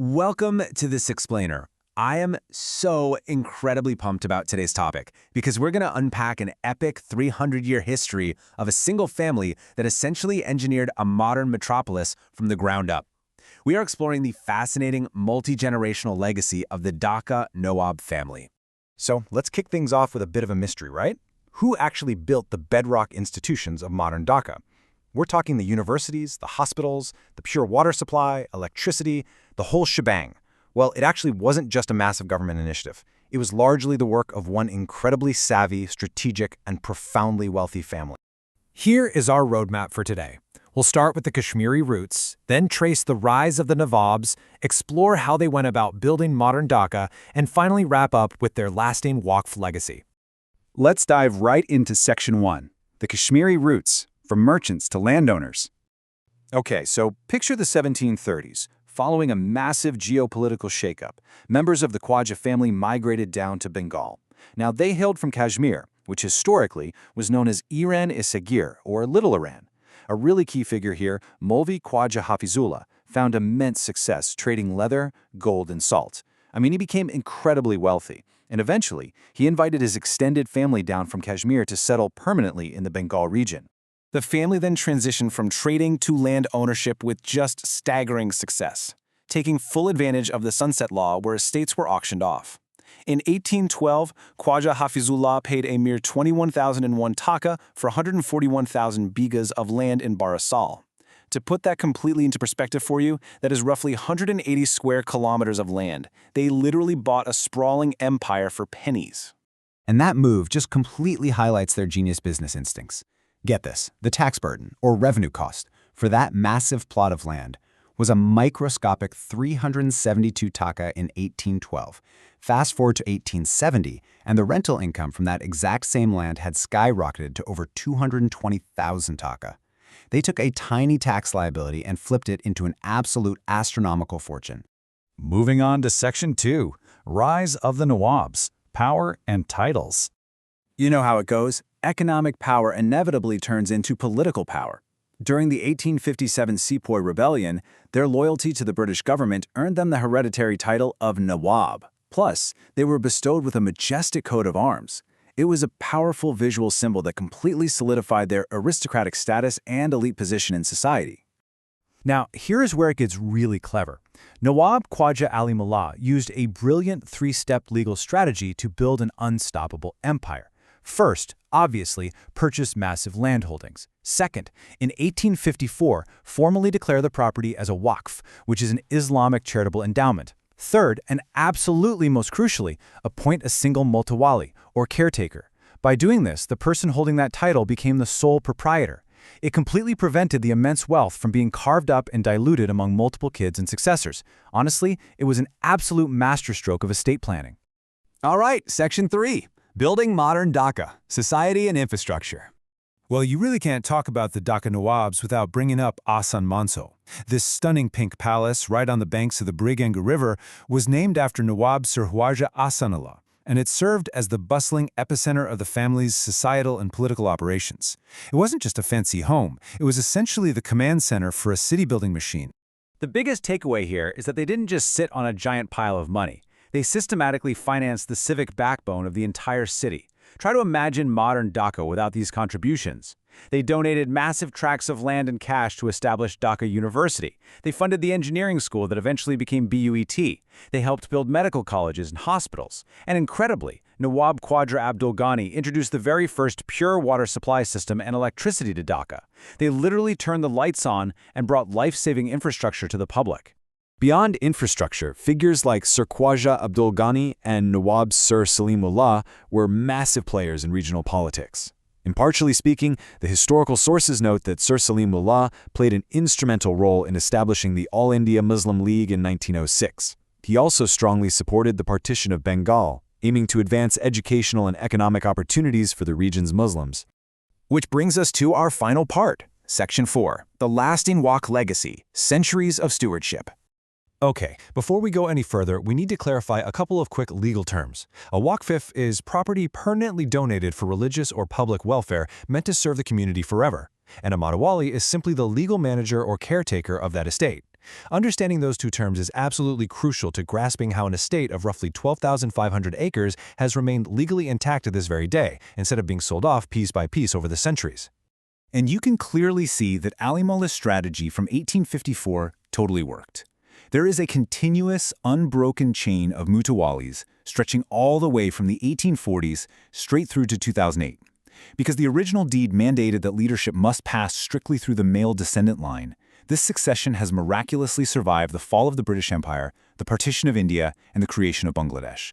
Welcome to This Explainer. I am so incredibly pumped about today's topic because we're going to unpack an epic 300-year history of a single family that essentially engineered a modern metropolis from the ground up. We are exploring the fascinating multi-generational legacy of the Dhaka Nawab family. So let's kick things off with a bit of a mystery, right? Who actually built the bedrock institutions of modern Dhaka? We're talking the universities, the hospitals, the pure water supply, electricity, the whole shebang. Well, it actually wasn't just a massive government initiative. It was largely the work of one incredibly savvy, strategic, and profoundly wealthy family. Here is our roadmap for today. We'll start with the Kashmiri roots, then trace the rise of the Nawabs, explore how they went about building modern Dhaka, and finally wrap up with their lasting Waqf legacy. Let's dive right into Section 1, the Kashmiri roots, from merchants to landowners. Okay, so picture the 1730s. Following a massive geopolitical shakeup, members of the Khwaja family migrated down to Bengal. Now, they hailed from Kashmir, which historically was known as Iran-i Sagir, or Little Iran. A really key figure here, Molvi Khwaja Hafizullah, found immense success trading leather, gold, and salt. He became incredibly wealthy, and eventually, he invited his extended family down from Kashmir to settle permanently in the Bengal region. The family then transitioned from trading to land ownership with just staggering success, taking full advantage of the Sunset Law where estates were auctioned off. In 1812, Khwaja Hafizullah paid a mere 21,001 taka for 141,000 bighas of land in Barasal. To put that completely into perspective for you, that is roughly 180 square kilometers of land. They literally bought a sprawling empire for pennies. And that move just completely highlights their genius business instincts. Get this, the tax burden, or revenue cost, for that massive plot of land was a microscopic 372 taka in 1812. Fast forward to 1870, and the rental income from that exact same land had skyrocketed to over 220,000 taka. They took a tiny tax liability and flipped it into an absolute astronomical fortune. Moving on to Section 2, Rise of the Nawabs, Power and Titles. You know how it goes. Economic power inevitably turns into political power. During the 1857 Sepoy Rebellion, their loyalty to the British government earned them the hereditary title of Nawab. Plus, they were bestowed with a majestic coat of arms. It was a powerful visual symbol that completely solidified their aristocratic status and elite position in society. Now, here is where it gets really clever. Nawab Khwaja Ali Mullah used a brilliant three-step legal strategy to build an unstoppable empire. First, obviously, purchase massive landholdings. Second, in 1854, formally declare the property as a waqf, which is an Islamic charitable endowment. Third, and absolutely most crucially, appoint a single mutawali, or caretaker. By doing this, the person holding that title became the sole proprietor. It completely prevented the immense wealth from being carved up and diluted among multiple kids and successors. Honestly, it was an absolute masterstroke of estate planning. All right, Section 3. Building modern Dhaka, society and infrastructure. Well, you really can't talk about the Dhaka Nawabs without bringing up Ahsan Manso. This stunning pink palace right on the banks of the Briganga River was named after Nawab Sir Khwaja Ahsanullah, and it served as the bustling epicenter of the family's societal and political operations. It wasn't just a fancy home, it was essentially the command center for a city-building machine. The biggest takeaway here is that they didn't just sit on a giant pile of money. They systematically financed the civic backbone of the entire city. Try to imagine modern Dhaka without these contributions. They donated massive tracts of land and cash to establish Dhaka University. They funded the engineering school that eventually became BUET. They helped build medical colleges and hospitals. And incredibly, Nawab Khwaja Abdul Ghani introduced the very first pure water supply system and electricity to Dhaka. They literally turned the lights on and brought life-saving infrastructure to the public. Beyond infrastructure, figures like Sir Khwaja Abdul Ghani and Nawab Sir Salimullah were massive players in regional politics. Impartially speaking, the historical sources note that Sir Salimullah played an instrumental role in establishing the All India Muslim League in 1906. He also strongly supported the partition of Bengal, aiming to advance educational and economic opportunities for the region's Muslims. Which brings us to our final part, Section 4, the lasting Waqf legacy, centuries of stewardship. Okay, before we go any further, we need to clarify a couple of quick legal terms. A waqf is property permanently donated for religious or public welfare meant to serve the community forever. And a mutawali is simply the legal manager or caretaker of that estate. Understanding those two terms is absolutely crucial to grasping how an estate of roughly 12,500 acres has remained legally intact to this very day, instead of being sold off piece by piece over the centuries. And you can clearly see that Ali Mullah's strategy from 1854 totally worked. There is a continuous, unbroken chain of mutawalis stretching all the way from the 1840s straight through to 2008. Because the original deed mandated that leadership must pass strictly through the male descendant line, this succession has miraculously survived the fall of the British Empire, the partition of India, and the creation of Bangladesh.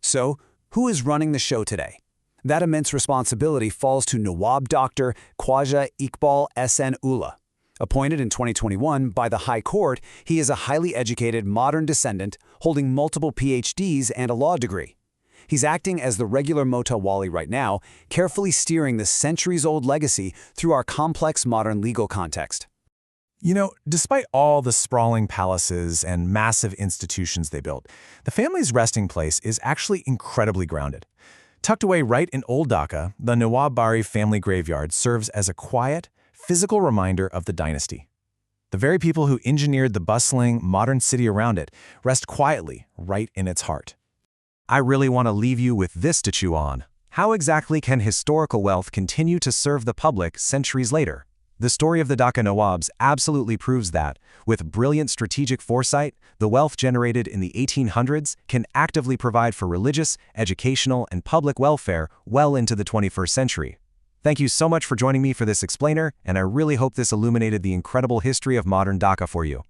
So, who is running the show today? That immense responsibility falls to Nawab Dr. Khwaja Iqbal SN Ullah. Appointed in 2021 by the High Court, he is a highly educated modern descendant holding multiple PhDs and a law degree. He's acting as the regular Mutawali right now, carefully steering the centuries-old legacy through our complex modern legal context. You know, despite all the sprawling palaces and massive institutions they built, the family's resting place is actually incredibly grounded. Tucked away right in Old Dhaka, the Nawab Bari family graveyard serves as a quiet, physical reminder of the dynasty. The very people who engineered the bustling, modern city around it rest quietly right in its heart. I really want to leave you with this to chew on. How exactly can historical wealth continue to serve the public centuries later? The story of the Dhaka Nawabs absolutely proves that, with brilliant strategic foresight, the wealth generated in the 1800s can actively provide for religious, educational, and public welfare well into the 21st century. Thank you so much for joining me for this explainer, and I really hope this illuminated the incredible history of modern Dhaka for you.